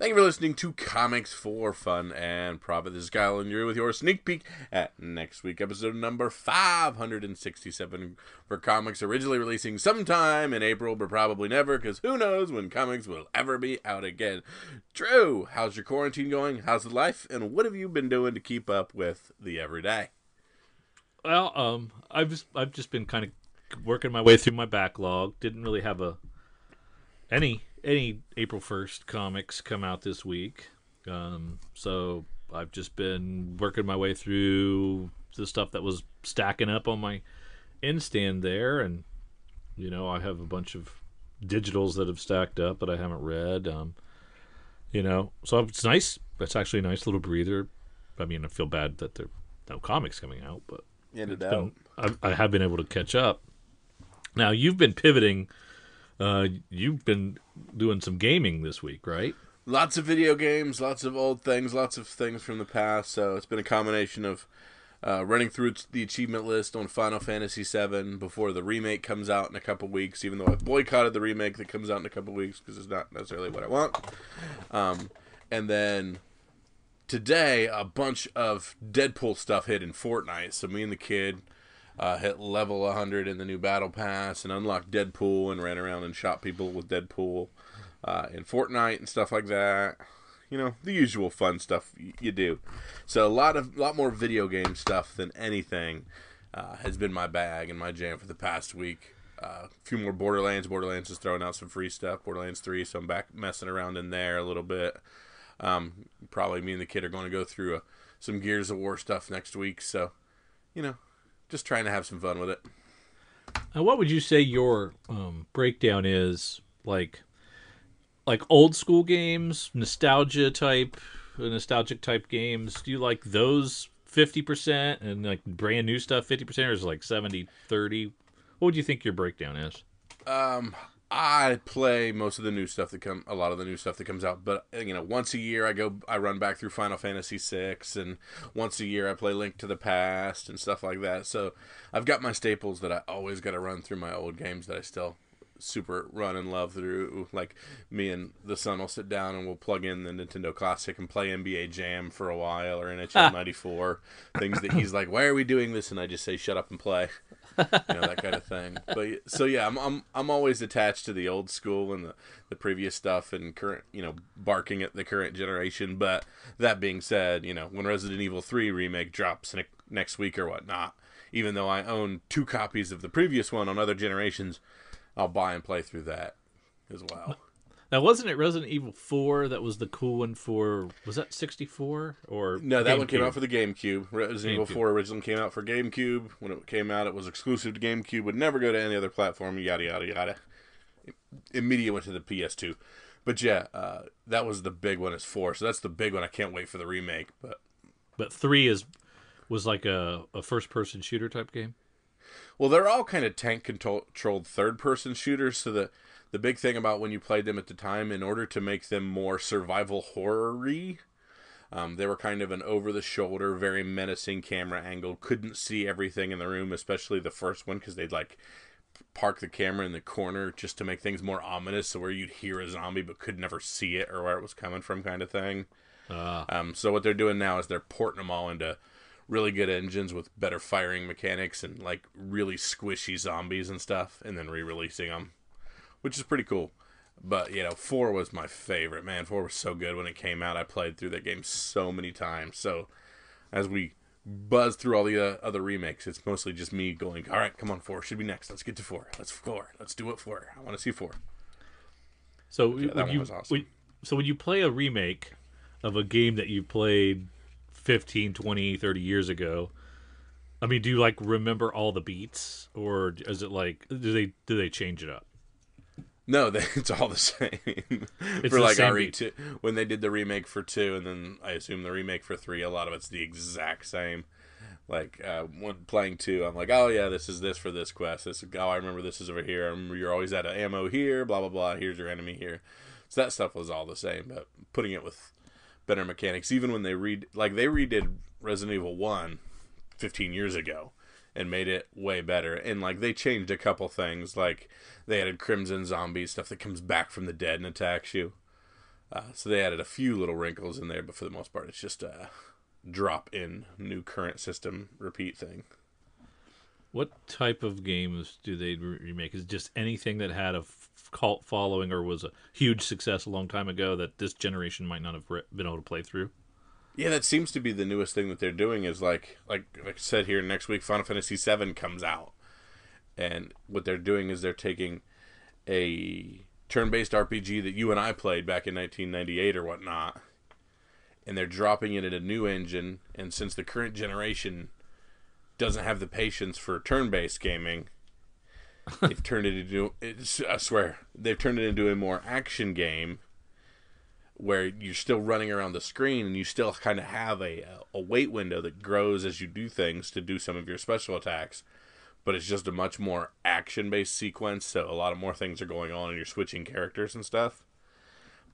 Thank you for listening to Comics for Fun and Profit. This is Kyle, and you're with your sneak peek at next week, episode number 567 for comics originally releasing sometime in April, but probably never, because who knows when comics will ever be out again. Drew, how's your quarantine going? How's the life? And what have you been doing to keep up with the everyday? Well, I've just been kind of working my way through my backlog. Didn't really have any April 1st comics come out this week. So I've just been working my way through the stuff that was stacking up on my end stand there. And, you know, I have a bunch of digitals that have stacked up that I haven't read. So it's nice. It's actually a nice little breather. I mean, I feel bad that there are no comics coming out, but I have been able to catch up. Now, you've been pivoting. You've been doing some gaming this week, right? Lots of video games, lots of old things, lots of things from the past. So it's been a combination of running through the achievement list on Final Fantasy VII before the remake comes out in a couple weeks, even though I boycotted the remake that comes out in a couple weeks because it's not necessarily what I want. And then today, a bunch of Deadpool stuff hit in Fortnite. So me and the kid hit level 100 in the new battle pass and unlocked Deadpool and ran around and shot people with Deadpool in Fortnite and stuff like that. You know, the usual fun stuff you do. So a lot more video game stuff than anything has been my bag and my jam for the past week. A few more Borderlands. Borderlands is throwing out some free stuff. Borderlands 3, so I'm back messing around in there a little bit. Probably me and the kid are going to go through some Gears of War stuff next week. So, you know, just trying to have some fun with it. Now, what would you say your breakdown is, like old school games, nostalgic type games? Do you like those 50% and like brand new stuff 50%, or is it like 70-30? What would you think your breakdown is? I play most of the new stuff a lot of the new stuff that comes out, but you know, once a year I run back through Final Fantasy VI, and once a year I play Link to the Past and stuff like that. So I've got my staples that I always got to run through my old games that I still super run and love through. Like me and the son will sit down and we'll plug in the Nintendo Classic and play NBA Jam for a while, or NHL 94, things that he's like, "Why are we doing this?" And I just say, "Shut up and play." You know, that kind of thing. But so yeah, I'm always attached to the old school and the previous stuff and current, you know, barking at the current generation. But that being said, you know, when Resident Evil 3 remake drops next week or whatnot, even though I own 2 copies of the previous one on other generations, I'll buy and play through that as well. Now, wasn't it Resident Evil 4 that was the cool one for, was that 64? Or no, that GameCube? one came out for the GameCube. Resident Evil 4 originally came out for GameCube. When it came out, it was exclusive to GameCube, would never go to any other platform, yada, yada, yada. Immediately went to the PS2. But yeah, that was the big one, is 4. So that's the big one. I can't wait for the remake. But 3 was like a first-person shooter type game? Well, they're all kind of tank-controlled third-person shooters, so the big thing about when you played them at the time, in order to make them more survival horror-y, they were kind of an over-the-shoulder, very menacing camera angle. Couldn't see everything in the room, especially the first one, because they'd like park the camera in the corner just to make things more ominous, so where you'd hear a zombie but could never see it or where it was coming from, kind of thing. So what they're doing now is they're porting them all into really good engines with better firing mechanics and like really squishy zombies and stuff, and then re-releasing them, which is pretty cool. But, you know, 4 was my favorite, man. 4 was so good when it came out. I played through that game so many times. So as we buzz through all the other remakes, it's mostly just me going, all right, come on, 4 should be next. Let's get to 4. Let's do it 4. I want to see 4. So yeah, that one was awesome. So when you play a remake of a game that you played 15, 20, 30 years ago, I mean, do you like remember all the beats, or is it like, do they change it up? No, it's all the same. It's for like same RE2, when they did the remake for 2, and then I assume the remake for 3, a lot of it's the exact same. Like, when playing 2, I'm like, oh yeah, this is this for this quest. I remember this is over here. I remember you're always out of ammo here, blah, blah, blah. Here's your enemy here. So that stuff was all the same, but putting it with better mechanics. Even when they redid Resident Evil 1 15 years ago and made it way better. And like they changed a couple things, like they added Crimson Zombie, stuff that comes back from the dead and attacks you. So they added a few little wrinkles in there, but for the most part, it's just a drop-in new current system repeat thing. What type of games do they remake? Is it just anything that had a cult following or was a huge success a long time ago that this generation might not have been able to play through? Yeah, that seems to be the newest thing that they're doing is like I said here, next week Final Fantasy VII comes out. And what they're doing is they're taking a turn-based RPG that you and I played back in 1998 or whatnot, and they're dropping it in a new engine, and since the current generation doesn't have the patience for turn-based gaming, they've turned it into, I swear, they've turned it into a more action game where you're still running around the screen and you still kind of have a wait window that grows as you do things to do some of your special attacks. But it's just a much more action-based sequence, so a lot of more things are going on, and you're switching characters and stuff.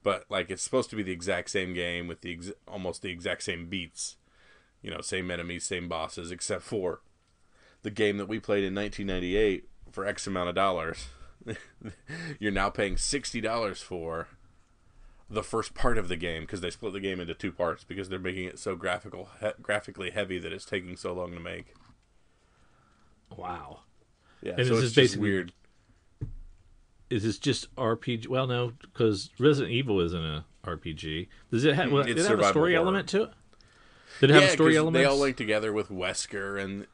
But like, it's supposed to be the exact same game with almost the exact same beats, same enemies, same bosses, except for the game that we played in 1998 for X amount of dollars. You're now paying $60 for the first part of the game because they split the game into two parts because they're making it so graphically heavy that it's taking so long to make. Wow. Yeah, and so is it's this just weird. Is this just RPG? Well, no, because Resident Evil isn't a RPG. Does it have? Did it have a story element to it? Did it have a story element? They all link together with Wesker, and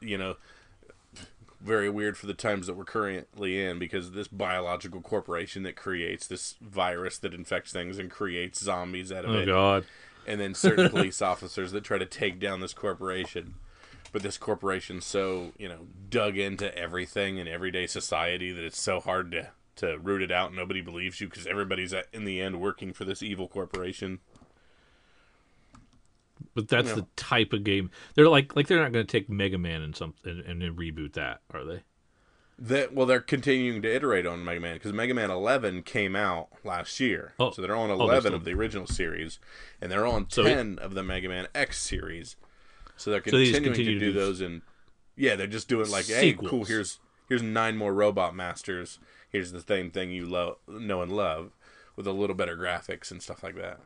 very weird for the times that we're currently in because this biological corporation that creates this virus that infects things and creates zombies out of it. Oh God! And then certain police officers that try to take down this corporation. But this corporation's so, dug into everything in everyday society that it's so hard to root it out and nobody believes you because everybody's, in the end, working for this evil corporation. But that's the type of game. They're like they're not going to take Mega Man and then reboot that, are they? They're continuing to iterate on Mega Man because Mega Man 11 came out last year. Oh. So they're on 11 of the original series, and they're on 10 of the Mega Man X series. So they're continuing to do those, and they're just doing like, sequels. Hey, cool, here's 9 more Robot Masters. Here's the same thing you know and love, with a little better graphics and stuff like that.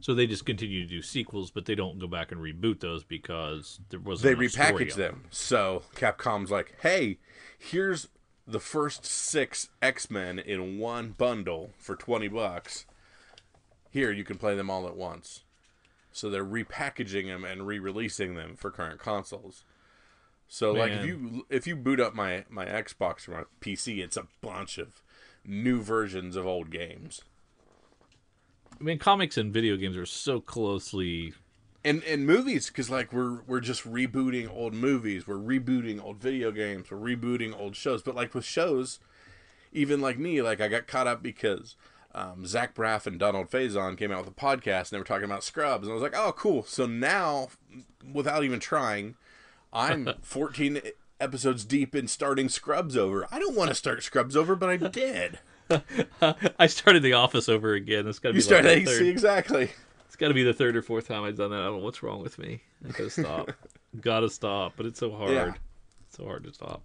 So they just continue to do sequels, but they don't go back and reboot those because there wasn't. They repackage them. So Capcom's like, hey, here's the first 6 X-Men in one bundle for $20. Here, you can play them all at once. So they're repackaging them and re-releasing them for current consoles. So like if you boot up my Xbox or my PC, it's a bunch of new versions of old games. I mean, comics and video games are so closely, and movies, because like we're just rebooting old movies, we're rebooting old video games, we're rebooting old shows. But like with shows, even like me, like I got caught up because Zach Braff and Donald Faison came out with a podcast and they were talking about Scrubs, and I was like, oh, cool. So now, without even trying, I'm 14 episodes deep in starting Scrubs over. I don't want to start Scrubs over, but I did. I started The Office over again. It's got to be exactly. It's got to be the third or fourth time I've done that. I don't know what's wrong with me. I gotta stop. Gotta stop. But it's so hard. Yeah. It's so hard to stop.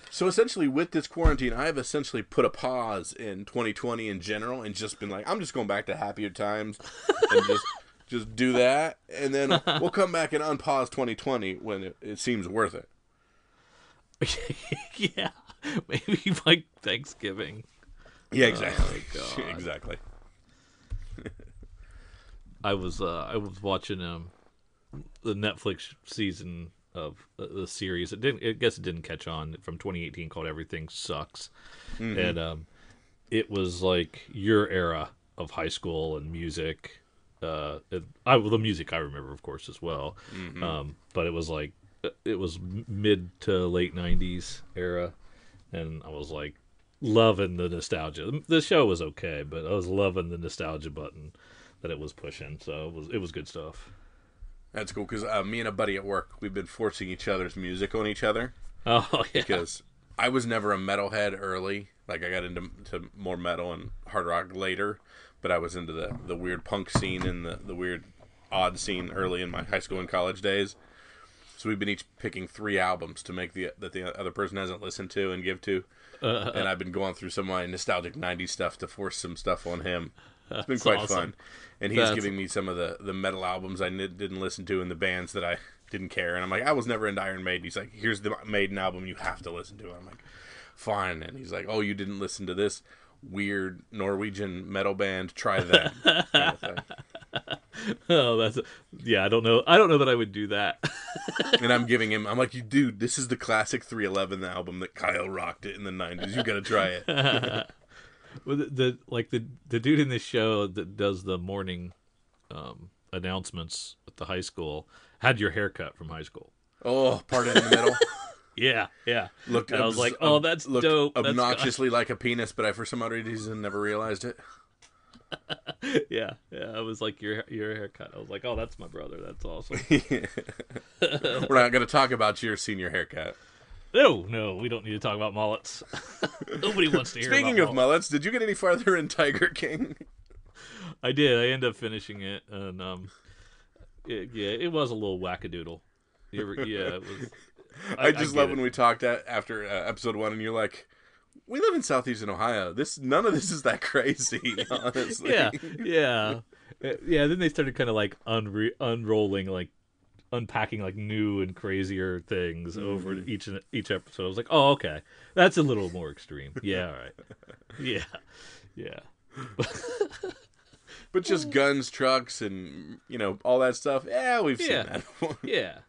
So essentially, with this quarantine, I have essentially put a pause in 2020 in general, and just been like, I'm just going back to happier times, and just do that, and then we'll come back and unpause 2020 when it seems worth it. Yeah, maybe like Thanksgiving. Yeah, exactly. Oh, God. Exactly. I was watching the Netflix season of the series. I guess it didn't catch on, from 2018, called Everything Sucks. Mm-hmm. And it was like your era of high school and music. The music I remember, of course, as well. Mm-hmm. But it was like mid to late 90s era, and I was like loving the nostalgia. The show was okay, but I was loving the nostalgia button that it was pushing. So it was good stuff. That's cool, because me and a buddy at work, we've been forcing each other's music on each other. Oh, yeah. Because I was never a metalhead early. Like, I got into more metal and hard rock later, but I was into the weird punk scene and the weird odd scene early in my high school and college days. So we've been each picking 3 albums to make that the other person hasn't listened to and give to. And I've been going through some of my nostalgic 90s stuff to force some stuff on him. It's been That's quite awesome. fun. And he's giving me some of the metal albums I didn't listen to and the bands that I didn't care. And I'm like, I was never into Iron Maiden. He's like, here's the Maiden album you have to listen to. And I'm like, fine. And he's like, oh, you didn't listen to this weird Norwegian metal band? Try them. Kind of thing. Oh, yeah. I don't know. I don't know that I would do that. And I'm giving him, I'm like, you dude, this is the classic 311 album that Kyle rocked it in the 90s. You got to try it. Well, the dude in this show that does the morning announcements at the high school had your haircut from high school. Oh, parted in the middle. Yeah. Looked, I was like, oh, that's dope. Obnoxiously like a penis, but I, for some odd reason, never realized it. Yeah. I was like, your haircut. I was like, oh, that's my brother. That's awesome. We're not going to talk about your senior haircut. No, we don't need to talk about mullets. Nobody wants to hear Speaking about of mullets, did you get any farther in Tiger King? I did. I ended up finishing it, and it was a little wackadoodle. It was. I just love when we talked after episode 1, and you're like, we live in southeastern Ohio. None of this is that crazy, honestly. Yeah. Then they started kind of like unrolling, like unpacking like new and crazier things over each episode. I was like, oh, okay, that's a little more extreme. Yeah, all right. Yeah. But just guns, trucks, and all that stuff. Yeah, we've seen that before. Yeah.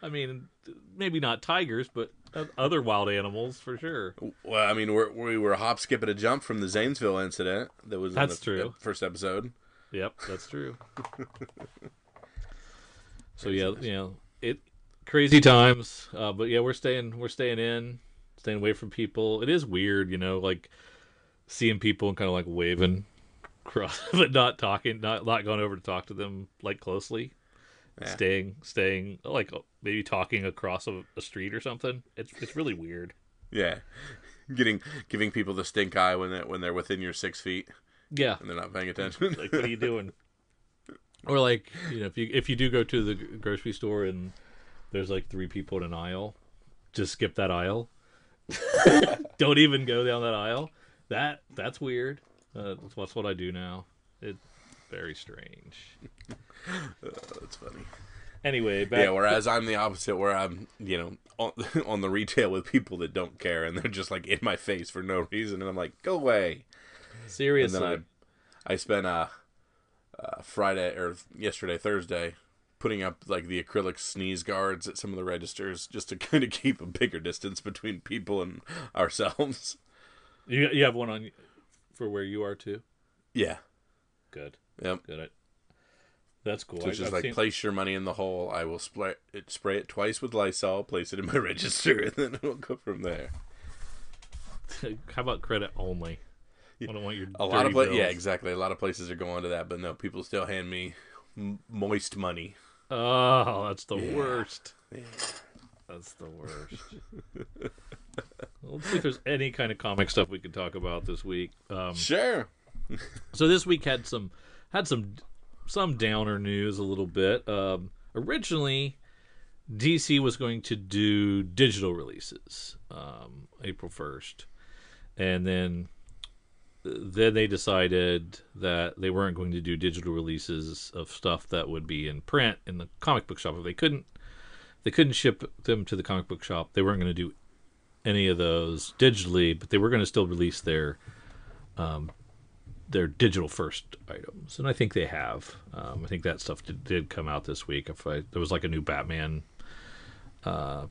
I mean, maybe not tigers, but other wild animals for sure. Well, I mean, we were a hop, skip, and a jump from the Zanesville incident that was in the first episode. Yep, that's true. So crazy times. But yeah, we're staying away from people. It is weird, like seeing people and kind of like waving across, but not talking, not going over to talk to them like closely. Yeah. Staying like maybe talking across a street or something. It's really weird. Yeah, giving people the stink eye when they're within your 6 feet. Yeah, and they're not paying attention. Like, what are you doing? Or like, if you do go to the grocery store and there's like 3 people in an aisle, just skip that aisle. Don't even go down that aisle. That's weird. That's what I do now. It's very strange. That's funny. Anyway, whereas I'm the opposite, where I'm, on the retail with people that don't care, and they're just like in my face for no reason, and I'm like, go away. Seriously. And then I spent Thursday, putting up like the acrylic sneeze guards at some of the registers just to kind of keep a bigger distance between people and ourselves. You have one on for where you are too? Yeah. Good. Yep. Good. That's cool. So it's just place your money in the hole. I will spray it twice with Lysol, place it in my register, and then we'll go from there. How about credit only? I don't want your yeah, exactly. A lot of places are going to that, but no, people still hand me moist money. Oh, that's the worst. Yeah. That's the worst. Let's see if there's any kind of comic stuff we can talk about this week. Sure. So this week had some downer news a little bit. Originally, DC was going to do digital releases April 1st, and then they decided that they weren't going to do digital releases of stuff that would be in print in the comic book shop. If they couldn't ship them to the comic book shop, they weren't going to do any of those digitally, but they were going to still release their digital first items, and I think they have. I think that stuff did come out this week. There was like a new Batman, The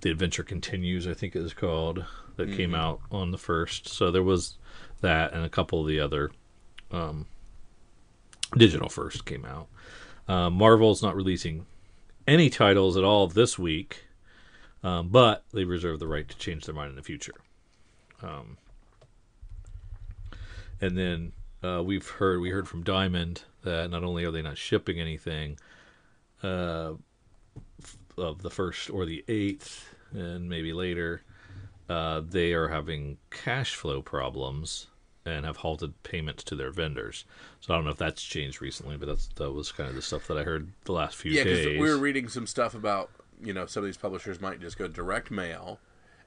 Adventure Continues, I think it is called, that came out on the 1st. So there was that, and a couple of the other digital first came out. Marvel's not releasing any titles at all this week, but they reserve the right to change their mind in the future. And then we heard from Diamond that not only are they not shipping anything of the 1st or the 8th, and maybe later, they are having cash flow problems and have halted payments to their vendors. So I don't know if that's changed recently, but that was kind of the stuff that I heard the last few days. Yeah, because we were reading some stuff about, some of these publishers might just go direct mail,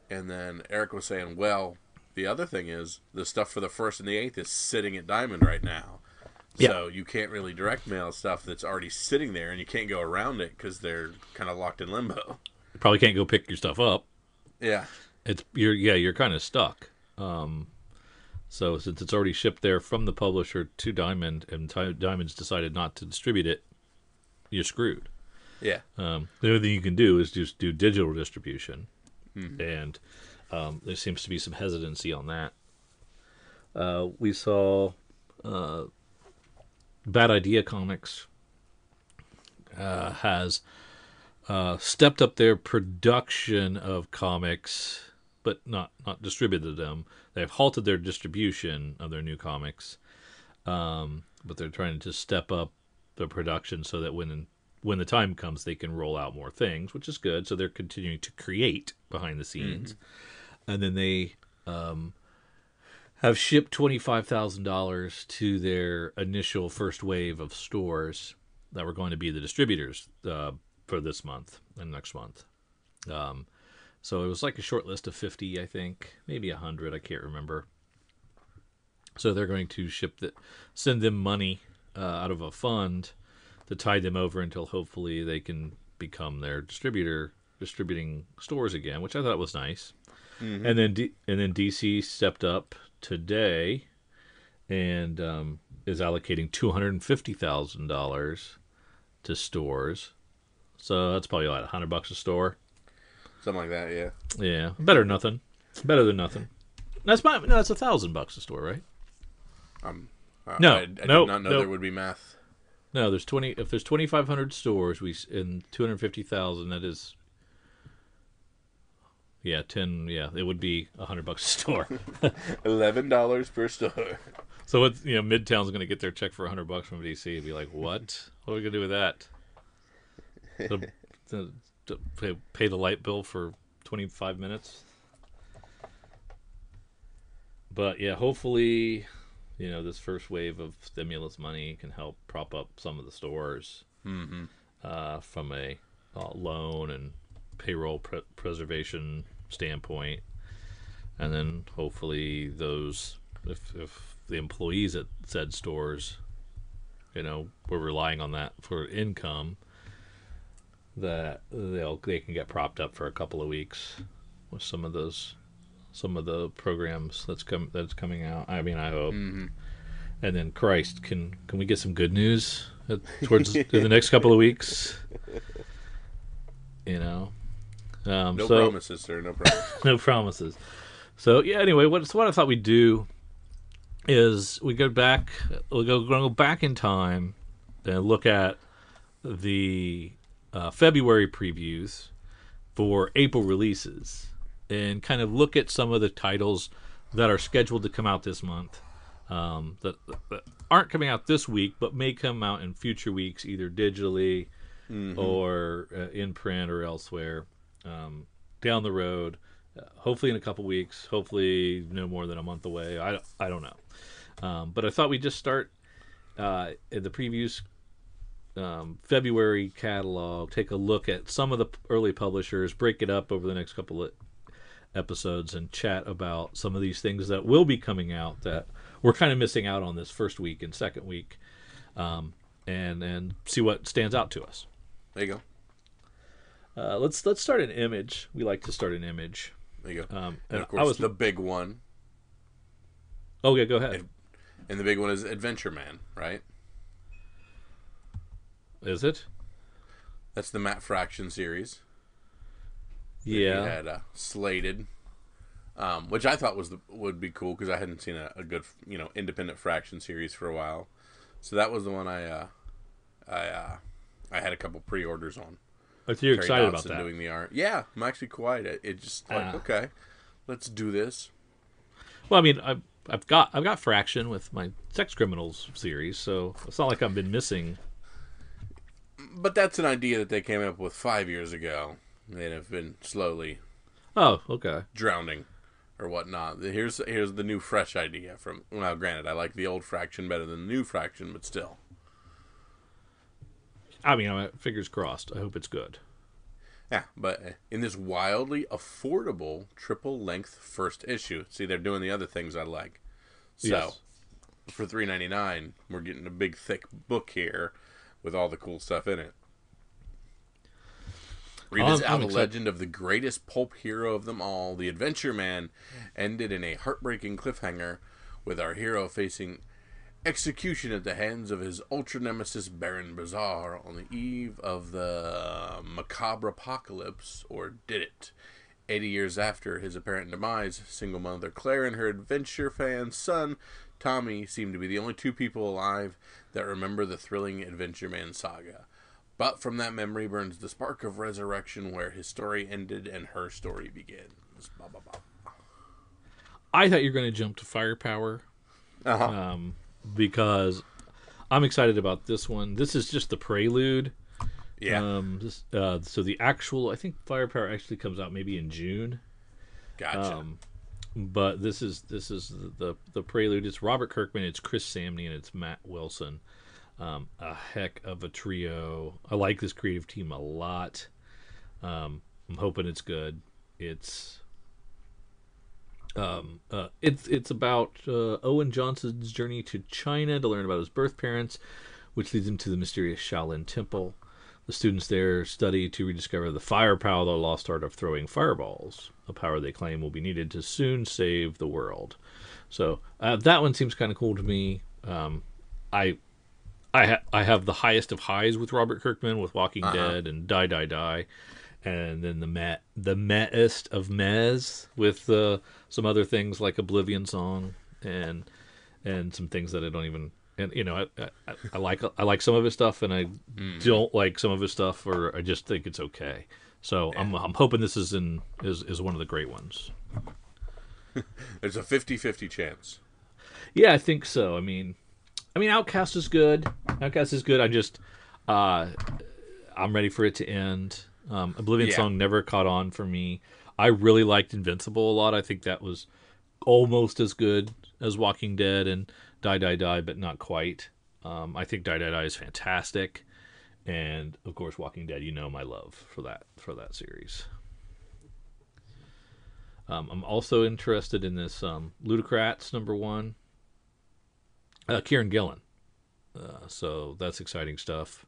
and then Eric was saying, well, the other thing is the stuff for the 1st and the 8th is sitting at Diamond right now. Yeah. So you can't really direct mail stuff that's already sitting there, and you can't go around it because they're kind of locked in limbo. You probably can't go pick your stuff up. Yeah. You're kind of stuck. So since it's already shipped there from the publisher to Diamond, and Diamond's decided not to distribute it, you're screwed. Yeah. The only thing you can do is just do digital distribution, and there seems to be some hesitancy on that. We saw Bad Idea Comics has stepped up their production of comics, but not distributed them. They've halted their distribution of their new comics, but they're trying to step up the production so that when the time comes, they can roll out more things, which is good. So they're continuing to create behind the scenes, and then they have shipped $25,000 to their initial first wave of stores that were going to be the distributors for this month and next month. So it was like a short list of 50, I think, maybe 100, I can't remember. So they're going to send them money out of a fund to tide them over until hopefully they can become their distributing stores again, which I thought was nice. And then DC stepped up today and is allocating $250,000 to stores. So that's probably like $100 a store. Something like that, yeah. Yeah, better than nothing. Better than nothing. That's $1,000 a store, right? No, I did not know there would be math. No, there's 20. If there's 2,500 stores, in 250,000. That is, 10. Yeah, it would be $100 a store. $11 per store. So it's Midtown's going to get their check for $100 from DC and be like, what? What are we going to do with that? To pay the light bill for 25 minutes. But yeah, hopefully, this first wave of stimulus money can help prop up some of the stores from a loan and payroll preservation standpoint, and then hopefully those, if the employees at said stores, were relying on that for income, that they can get propped up for a couple of weeks with some of the programs that's coming out. I mean, I hope. And then, Christ, can we get some good news towards in the next couple of weeks? No promises, sir. No promises. No promises. So yeah. Anyway, what I thought we'd do is we'll go back in time and look at the February previews for April releases, and kind of look at some of the titles that are scheduled to come out this month, that aren't coming out this week, but may come out in future weeks, either digitally or in print or elsewhere down the road. Hopefully in a couple weeks. Hopefully no more than a month away. I don't know. But I thought we'd just start in the previews. February catalog, take a look at some of the early publishers, break it up over the next couple of episodes, and chat about some of these things that will be coming out that we're kind of missing out on this first week and second week, and see what stands out to us. There you go. Let's start an Image. We like to start an Image. There you go. And of course, the big one. Oh yeah, go ahead. And the big one is Adventure Man, right? Is it? That's the Matt Fraction series. Yeah. He had slated, which I thought would be cool because I hadn't seen a good independent Fraction series for a while. So that was the one I had a couple pre-orders on. Oh, so you're excited about that? Doing the art. Yeah, I'm actually quite. It just okay, let's do this. Well, I mean, I've got Fraction with my Sex Criminals series, so it's not like I've been missing. But that's an idea that they came up with 5 years ago. They have been slowly, drowning or whatnot. Here's the new fresh idea from. Well, granted, I like the old Fraction better than the new Fraction, but still. I mean, fingers crossed. I hope it's good. Yeah, but in this wildly affordable triple length first issue. See, they're doing the other things I like. So, yes. for $3.99. We're getting a big thick book here with all the cool stuff in it. Revisit how the legend of the greatest pulp hero of them all, the Adventure Man, ended in a heartbreaking cliffhanger with our hero facing execution at the hands of his ultra nemesis Baron Bazaar on the eve of the macabre apocalypse, or did it? 80 years after his apparent demise, single mother Claire and her adventure fan son Tommy seem to be the only two people alive that remember the thrilling Adventure Man saga. But from that memory burns the spark of resurrection where his story ended and her story begins. Bah, bah, bah. I thought you were going to jump to Firepower. Uh-huh. Because I'm excited about this one. This is just the prelude. Yeah. So the actual, I think Firepower actually comes out maybe in June. Gotcha. But this is the prelude. It's Robert Kirkman, it's Chris Samney, and it's Matt Wilson. A heck of a trio. I like this creative team a lot. I'm hoping it's good. It's about Owen Johnson's journey to China to learn about his birth parents, which leads him to the mysterious Shaolin Temple. The students there study to rediscover the firepower, the lost art of throwing fireballs, a power they claim will be needed to soon save the world. So that one seems kind of cool to me. I have the highest of highs with Robert Kirkman, with Walking Dead and Die, and then the Metest of Mez with some other things like Oblivion Song and some things that I don't even, and I like some of his stuff and I don't like some of his stuff, or I just think it's okay. So yeah. I'm hoping this is one of the great ones. There's a 50-50 chance. Yeah, I think so. I mean, Outcast is good. I just, I'm ready for it to end. Oblivion Song never caught on for me. I really liked Invincible a lot. I think that was almost as good as Walking Dead and Die, but not quite. I think Die is fantastic. And, of course, Walking Dead, my love for that series. I'm also interested in this Ludocrats #1. Kieran Gillen. So that's exciting stuff.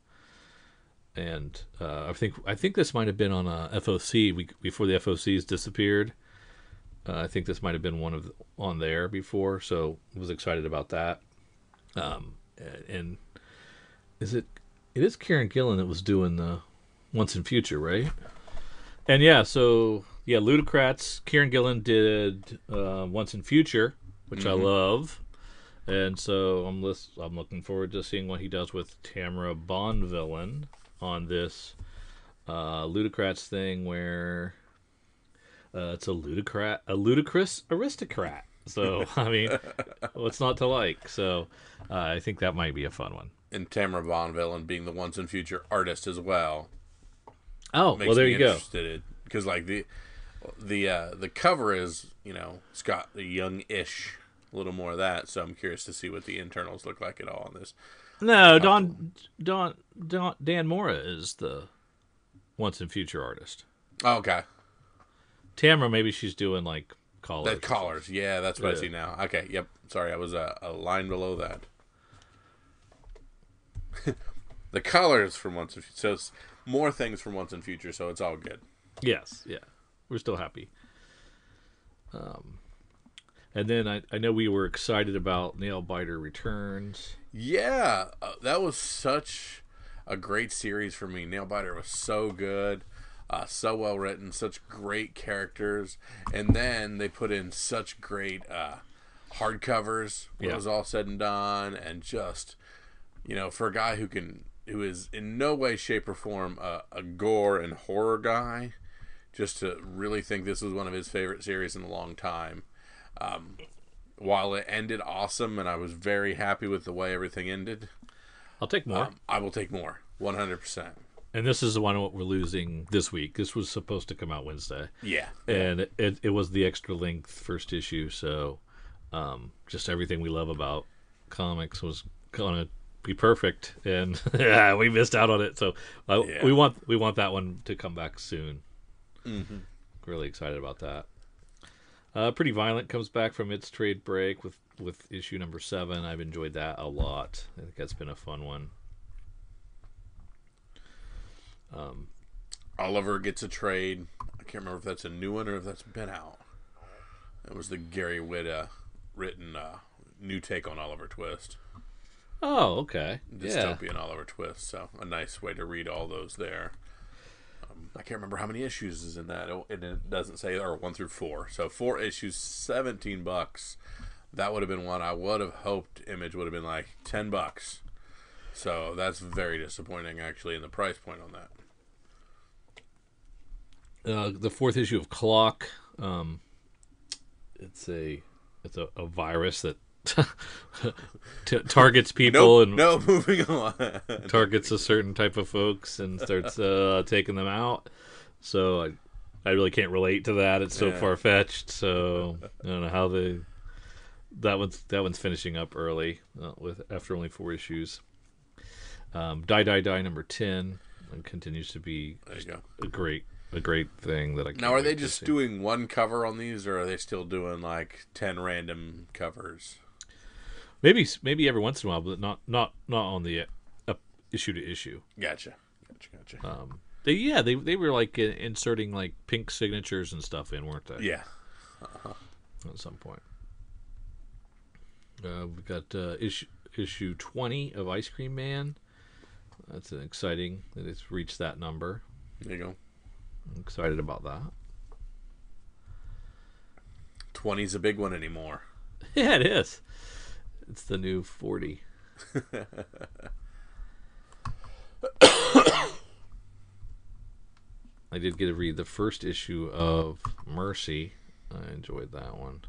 And I think this might have been on FOC before the FOCs disappeared. I think this might have been on there before, so I was excited about that. And it is Kieran Gillen that was doing the Once and Future, right? And Ludocrats. Kieran Gillen did Once and Future, which I love. And so I'm looking forward to seeing what he does with Tamara Bonvillain on this Ludocrats thing, where it's a ludicrous aristocrat. So what's not to like? So I think that might be a fun one. And Tamara Bonvillain being the Once and Future artist as well. Oh, well, there you go. Because like the cover is it's got the young-ish. A little more of that, so I'm curious to see what the internals look like at all on this. No, Dan Mora is the Once and Future artist. Oh, okay. Tamara, maybe she's doing like collars. That collars, yeah, that's what I see now. Okay, yep. Sorry, I was a line below that. The collars from Once and Future, so it's more things from Once and Future, so it's all good. Yes, yeah, we're still happy. And then I know we were excited about Nailbiter Returns. Yeah, that was such a great series for me. Nailbiter was so good, so well written, such great characters, and then they put in such great hardcovers when it was all said and done, and just for a guy who is in no way, shape, or form a gore and horror guy, just to really think this was one of his favorite series in a long time. While it ended awesome, and I was very happy with the way everything ended, I'll take more. I will take more, 100%. And this is the one we're losing this week. This was supposed to come out Wednesday. Yeah. And it was the extra length first issue, so just everything we love about comics was going to be perfect, and we missed out on it. So we want that one to come back soon. Mm-hmm. Really excited about that. Pretty Violent comes back from its trade break with issue number 7. I've enjoyed that a lot. I think that's been a fun one. Oliver gets a trade. I can't remember if that's a new one or if that's been out. It was the Gary Whitta written new take on Oliver Twist. Oh, okay. Dystopian Oliver Twist. So a nice way to read all those there. I can't remember how many issues is in that, and it doesn't say, or 1 through 4. So 4 issues, $17. That would have been one I would have hoped Image would have been like $10. So that's very disappointing, actually, in the price point on that. The 4th issue of Clock. It's a virus that targets people moving on. Targets a certain type of folks and starts taking them out. So I really can't relate to that. It's so far fetched. So I don't know how that one's finishing up early after only 4 issues. Die number 10 and continues to be a great thing that I can't now, are they just doing one cover on these, or are they still doing like 10 random covers? Maybe every once in a while, but not on the issue to issue. Gotcha. They were like inserting like pink signatures and stuff in, weren't they? Yeah. At some point. We got issue 20 of Ice Cream Man. That's exciting that it's reached that number. There you go. I'm excited about that. 20's a big one anymore. Yeah, it is. It's the new 40. I did get to read the first issue of Mercy. I enjoyed that one.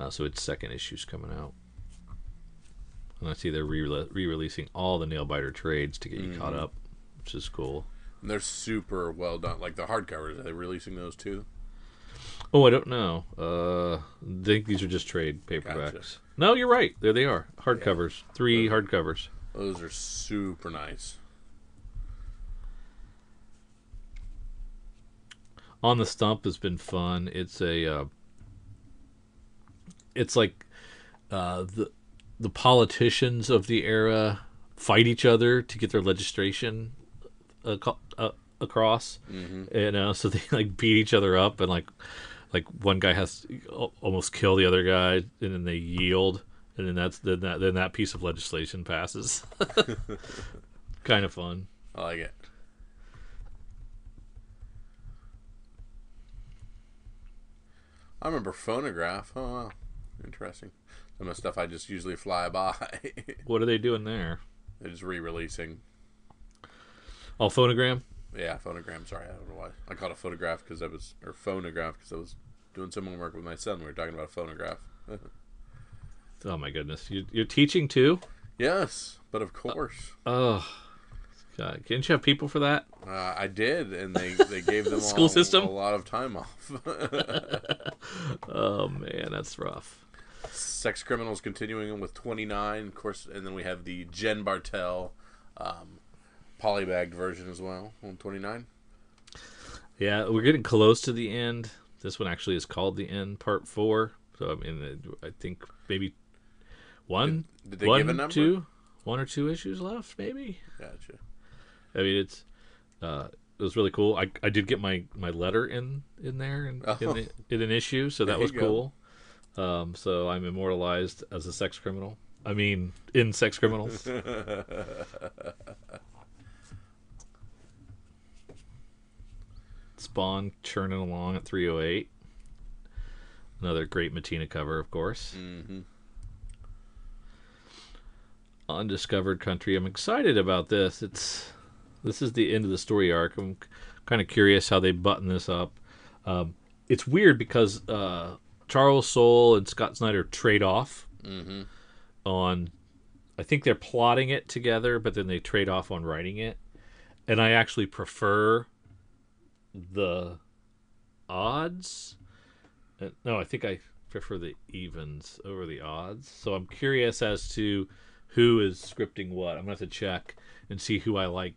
So its second issue's coming out. And I see they're re-releasing all the Nailbiter trades to get you caught up, which is cool. And they're super well done. Like the hardcovers, are they releasing those too? Oh, I don't know. I think these are just trade paperbacks. Gotcha. No, you're right. There they are. Hardcovers. 3 hardcovers. Those are super nice. On the Stump has been fun. It's it's like the politicians of the era fight each other to get their legislation across, and so they like beat each other up, and like one guy has to almost kill the other guy, and then they yield, and then that piece of legislation passes. Kind of fun. I like it. I remember Phonograph. Oh, wow. Interesting. Some of the stuff I just usually fly by. What are they doing there? They're just re-releasing. Oh, Phonogram? Yeah, Phonogram. Sorry, I don't know why. I called it Phonograph because I was doing some homework with my son. We were talking about a phonograph. Oh my goodness. You're teaching too? Yes, but of course. Oh, God. Didn't you have people for that? I did, and they gave them School system? a lot of time off. Oh, man, that's rough. Sex Criminals continuing with 29, of course, and then we have the Jen Bartel polybagged version as well on 29. Yeah, we're getting close to the end. This one actually is called The End, Part 4. So, I mean, I think maybe Did they give a number? 1 or 2 issues left, maybe. Gotcha. I mean, it was really cool. I did get my letter in there in an issue, so that was cool. So I'm immortalized as a sex criminal. I mean, in Sex Criminals. Spawn churning along at 308. Another great Matina cover, of course. Mm-hmm. Undiscovered Country. I'm excited about this. This is the end of the story arc. I'm kind of curious how they button this up. It's weird because Charles Soule and Scott Snyder trade off on. I think they're plotting it together, but then they trade off on writing it. And I actually prefer the odds. No, I think I prefer the evens over the odds. So I'm curious as to who is scripting what. I'm going to have to check and see who I like,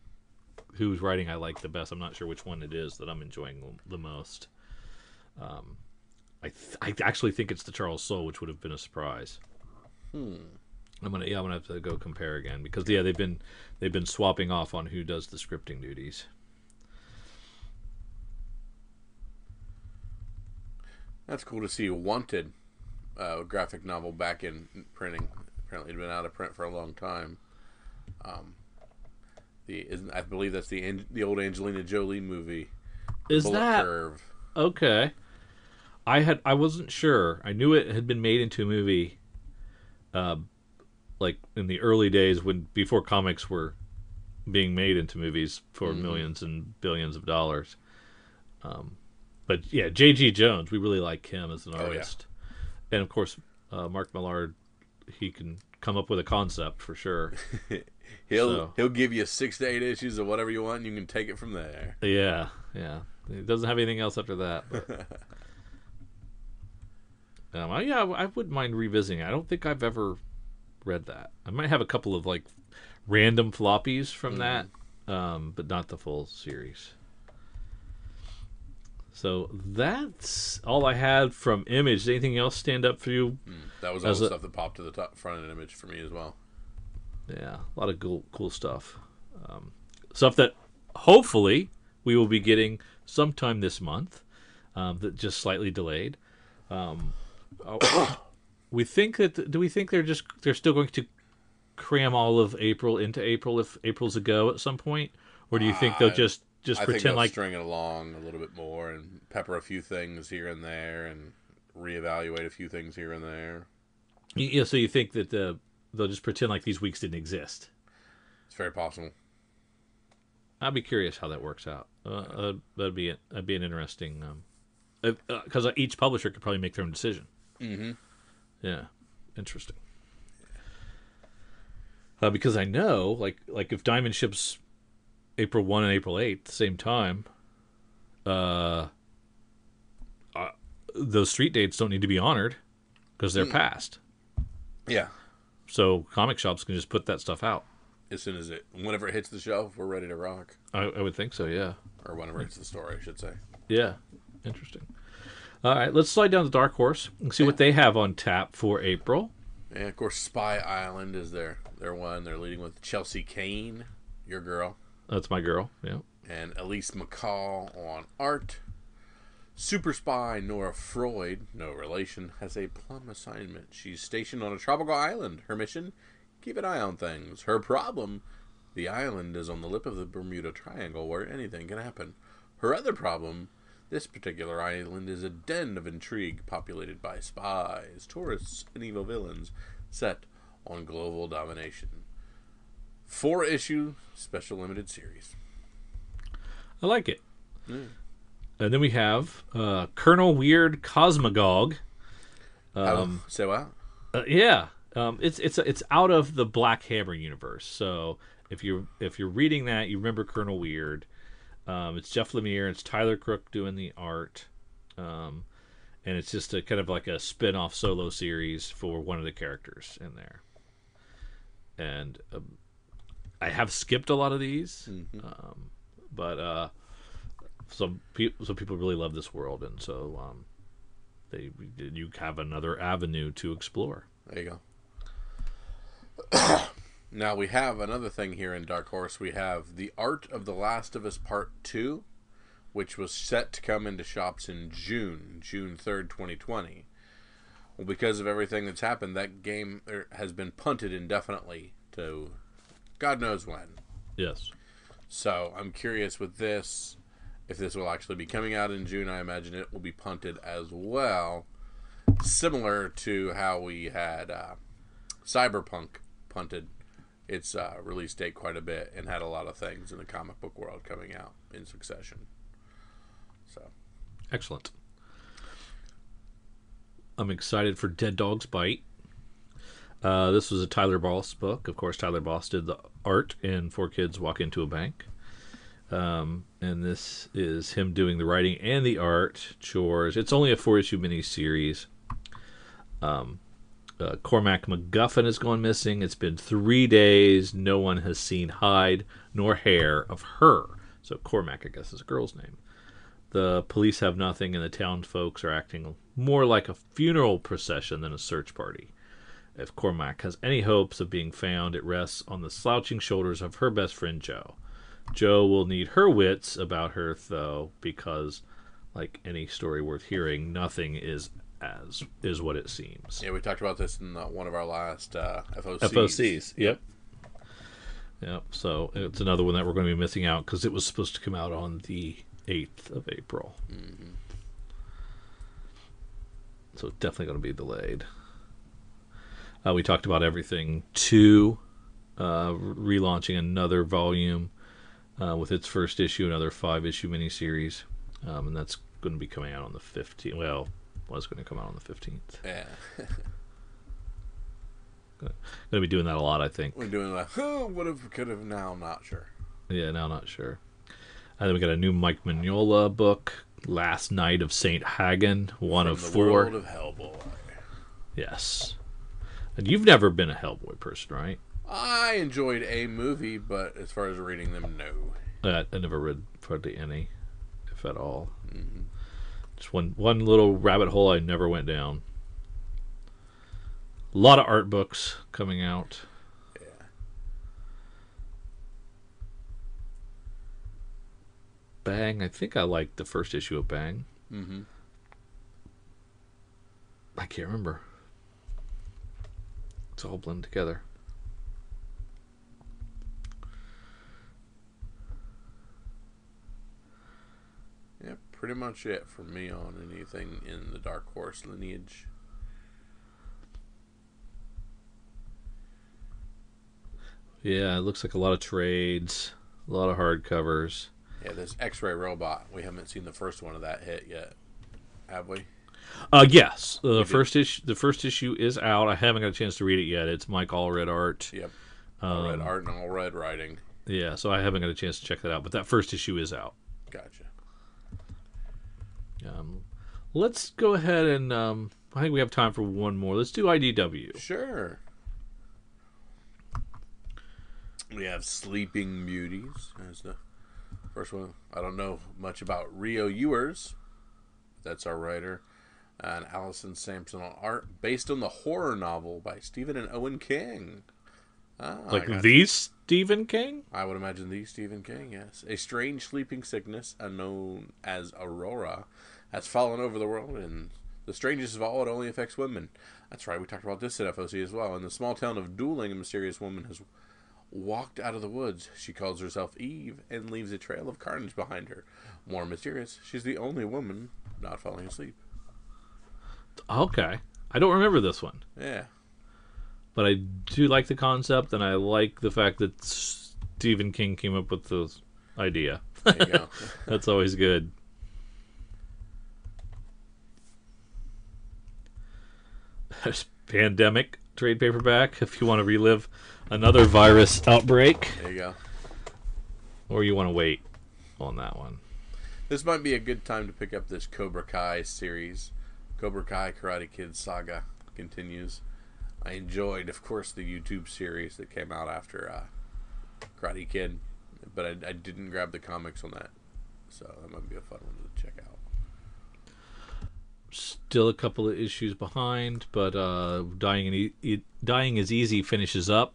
whose writing I like the best. I'm not sure which one it is that I'm enjoying the most. I actually think it's the Charles Soule, which would have been a surprise. I'm gonna have to go compare again because they've been swapping off on who does the scripting duties. That's cool to see. Wanted, graphic novel back in printing. Apparently, it had been out of print for a long time. I believe that's the old Angelina Jolie movie. Is Bullet that Curve. okay? I wasn't sure. I knew it had been made into a movie, like in the early days before comics were being made into movies for millions and billions of dollars. But yeah, J.G. Jones, we really like him as an artist, and of course, Mark Millar, he can come up with a concept for sure. He'll give you 6 to 8 issues of whatever you want, and you can take it from there. Yeah. He doesn't have anything else after that. But. I wouldn't mind revisiting. I don't think I've ever read that. I might have a couple of like random floppies from that, but not the full series. So that's all I had from Image. Did anything else stand up for you? That was all the stuff that popped to the top front of the Image for me as well. Yeah, a lot of cool stuff. Stuff that hopefully we will be getting sometime this month. That just slightly delayed. We think that. Do we think they're still going to cram all of April into April if April's a go at some point, or do you think they'll just I pretend think like string it along a little bit more and pepper a few things here and there and reevaluate a few things here and there? Yeah, so you think that they'll just pretend like these weeks didn't exist? It's very possible. I'd be curious how that works out. That'd be an interesting because each publisher could probably make their own decision. Mm-hmm. Yeah, interesting. Because I know, like if Diamond ships April 1 and April 8 at the same time, those street dates don't need to be honored because they're past. Yeah. So comic shops can just put that stuff out. As soon as whenever it hits the shelf, we're ready to rock. I would think so, yeah. Or whenever it hits the store, I should say. Yeah, interesting. All right, let's slide down to Dark Horse and see what they have on tap for April. And of course, Spy Island is their one. They're leading with Chelsea Kane, your girl. That's my girl, yeah. And Elise McCall on art. Super spy Nora Freud, no relation, has a plum assignment. She's stationed on a tropical island. Her mission? Keep an eye on things. Her problem? The island is on the lip of the Bermuda Triangle where anything can happen. Her other problem? This particular island is a den of intrigue populated by spies, tourists, and evil villains set on global domination. 4-issue special limited series. I like it. And then we have Colonel Weird Cosmagog. Say what? Yeah, it's out of the Black Hammer universe. So if you're reading that, you remember Colonel Weird. It's Jeff Lemire. It's Tyler Crook doing the art, and it's just a kind of like a spin-off solo series for one of the characters in there. And I have skipped a lot of these, but some people really love this world, and so you have another avenue to explore. There you go. Now we have another thing here in Dark Horse. We have The Art of the Last of Us Part 2, which was set to come into shops in June 3rd, 2020. Well, because of everything that's happened, that game has been punted indefinitely to God knows when. Yes. So I'm curious with this, if this will actually be coming out in June. I imagine it will be punted as well, similar to how we had Cyberpunk punted its release date quite a bit and had a lot of things in the comic book world coming out in succession. So, excellent. I'm excited for Dead Dog's Bite. This was a Tyler Boss book. Of course, Tyler Boss did the art in 4 Kids Walk Into a Bank. And this is him doing the writing and the art chores. It's only a 4-issue miniseries. Cormac MacGuffin has gone missing. It's been 3 days. No one has seen hide nor hair of her. So Cormac, I guess, is a girl's name. The police have nothing, and the town folks are acting more like a funeral procession than a search party. If Cormac has any hopes of being found, it rests on the slouching shoulders of her best friend, Jo. Jo will need her wits about her, though, because, like any story worth hearing, nothing is what it seems. Yeah, we talked about this in one of our last FOCs. FOCs, yep. Yep, so it's another one that we're going to be missing out because it was supposed to come out on the 8th of April. Mm-hmm. So it's definitely going to be delayed. We talked about Everything 2, relaunching another volume with its first issue, another 5-issue miniseries. And that's going to be coming out on the 15th. Well, was going to come out on the 15th. Yeah. Going to be doing that a lot, I think. We're doing that. Would have, could have, now I'm not sure. Yeah, now not sure. And then we got a new Mike Mignola book, Last Night of St. Hagen, one From of the 4. World of Hellboy. Yes. And you've never been a Hellboy person, right? I enjoyed a movie, but as far as reading them, no. I never read hardly any, if at all. Mm-hmm. Just one little rabbit hole I never went down. A lot of art books coming out. Yeah. Bang. I think I liked the first issue of Bang. Mm-hmm. I can't remember. It's all blended together. Yeah, pretty much it for me on anything in the Dark Horse lineage. Yeah, it looks like a lot of trades, a lot of hardcovers. Yeah, this X-Ray Robot. We haven't seen the first one of that hit yet, have we? Yes, the first issue is out. I haven't got a chance to read it yet. It's Mike Allred art. Yep. All red art and all red writing. Yeah, so I haven't got a chance to check that out. But that first issue is out. Gotcha. Let's go ahead and I think we have time for one more. Let's do IDW. Sure. We have Sleeping Beauties as the first one. I don't know much about Rio Ewers. That's our writer. And Allison Sampson on art, based on the horror novel by Stephen and Owen King. Like the Stephen King? I would imagine the Stephen King, yes. A strange sleeping sickness, known as Aurora, has fallen over the world, and the strangest of all, it only affects women. That's right, we talked about this at FOC as well. In the small town of Dueling, a mysterious woman has walked out of the woods. She calls herself Eve and leaves a trail of carnage behind her. More mysterious, she's the only woman not falling asleep. Okay. I don't remember this one. Yeah. But I do like the concept, and I like the fact that Stephen King came up with the idea. There you go. That's always good. There's Pandemic trade paperback if you want to relive another virus outbreak. There you go. Or you want to wait on that one. This might be a good time to pick up this Cobra Kai series. Cobra Kai Karate Kid Saga continues. I enjoyed, of course, the YouTube series that came out after Karate Kid, but I didn't grab the comics on that, so that might be a fun one to check out. Still a couple of issues behind, but Dying is Easy finishes up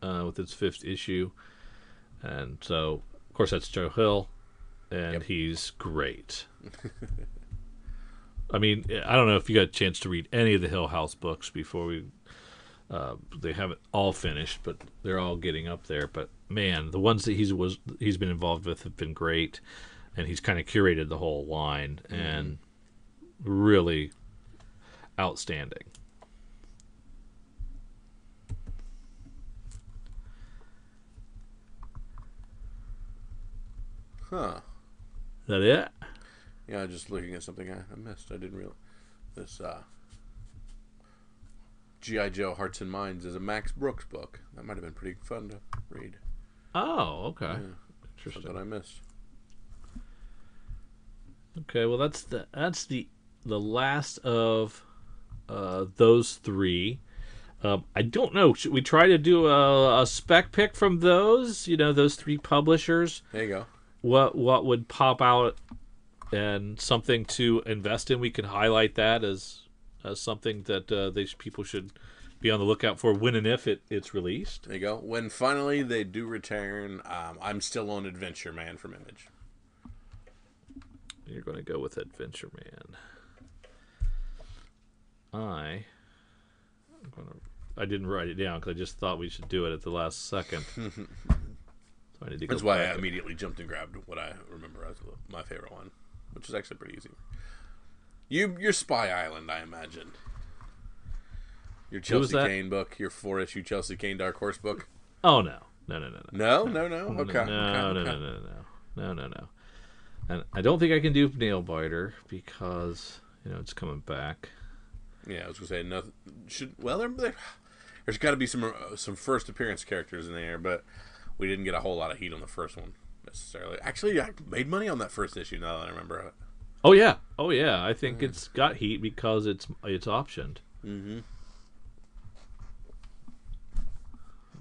with its 5th issue, and so of course that's Joe Hill, and he's great. I mean, I don't know if you got a chance to read any of the Hill House books before we. They haven't all finished, but they're all getting up there. But man, the ones that he's been involved with have been great, and he's kind of curated the whole line and really outstanding. Huh. Is that it? Yeah, just looking at something I missed. I didn't realize this. G.I. Joe Hearts and Minds is a Max Brooks book. That might have been pretty fun to read. Oh, okay. Yeah, Interesting. something I missed. Okay, well that's the last of those 3. I don't know. Should we try to do a spec pick from those? You know, those 3 publishers. There you go. What would pop out and something to invest in. We can highlight that as something that these people should be on the lookout for when and if it's released. There you go. When finally they do return, I'm still on Adventure Man from Image. You're going to go with Adventure Man. I didn't write it down because I just thought we should do it at the last second. So I need to go That's why back I immediately jumped and grabbed what I remember as my favorite one, which is actually pretty easy. Your Spy Island, I imagine. Your Chelsea Kane book, your 4-issue Chelsea Kane Dark Horse book. Oh no. No. Okay. No. And I don't think I can do Nail Biter because it's coming back. Yeah, I was gonna say nothing. There's got to be some first appearance characters in there, but we didn't get a whole lot of heat on the first one necessarily. Actually, I made money on that first issue. Now that I remember it. Oh yeah. I think it's got heat because it's optioned. Mm-hmm.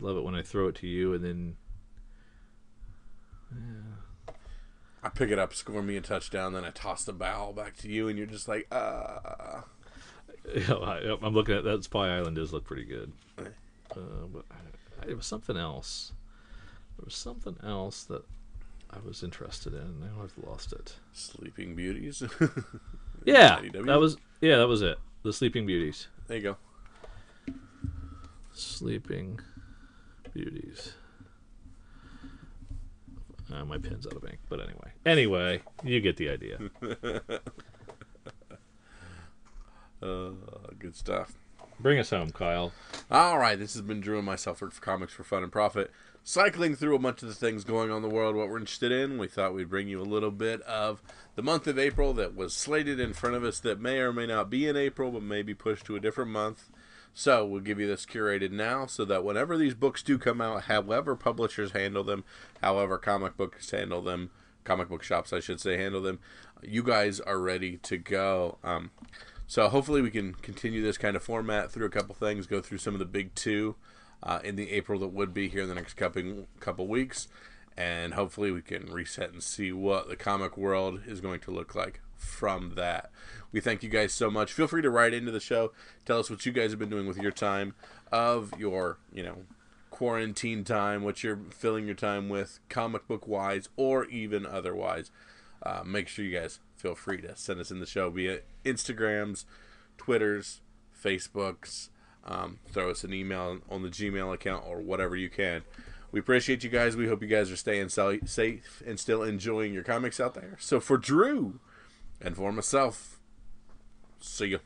Love it when I throw it to you and then. I pick it up, score me a touchdown, then I toss the ball back to you, and you're just like, I'm looking at that. Spy Island does look pretty good. But it was something else. There was something else that I was interested in. Now I've lost it. Sleeping Beauties. Yeah, IDW? that was it. The Sleeping Beauties. There you go. Sleeping Beauties. My pen's out of ink, but anyway, you get the idea. Good stuff. Bring us home, Kyle. All right, this has been Drew and myself for Comics for Fun and Profit. Cycling through a bunch of the things going on in the world, what we're interested in. We thought we'd bring you a little bit of the month of April that was slated in front of us that may or may not be in April, but may be pushed to a different month. So we'll give you this curated now so that whenever these books do come out, however publishers handle them, however comic book shops, I should say, handle them, you guys are ready to go. So hopefully we can continue this kind of format through a couple things, go through some of the big two in the April that would be here in the next couple weeks, and hopefully we can reset and see what the comic world is going to look like from that. We thank you guys so much. Feel free to write into the show. Tell us what you guys have been doing with your time of your, quarantine time, what you're filling your time with, comic book wise or even otherwise. Make sure you guys feel free to send us in the show via Instagrams, Twitters, Facebooks. Throw us an email on the Gmail account or whatever you can. We appreciate you guys. We hope you guys are staying safe and still enjoying your comics out there. So for Drew and for myself, see ya.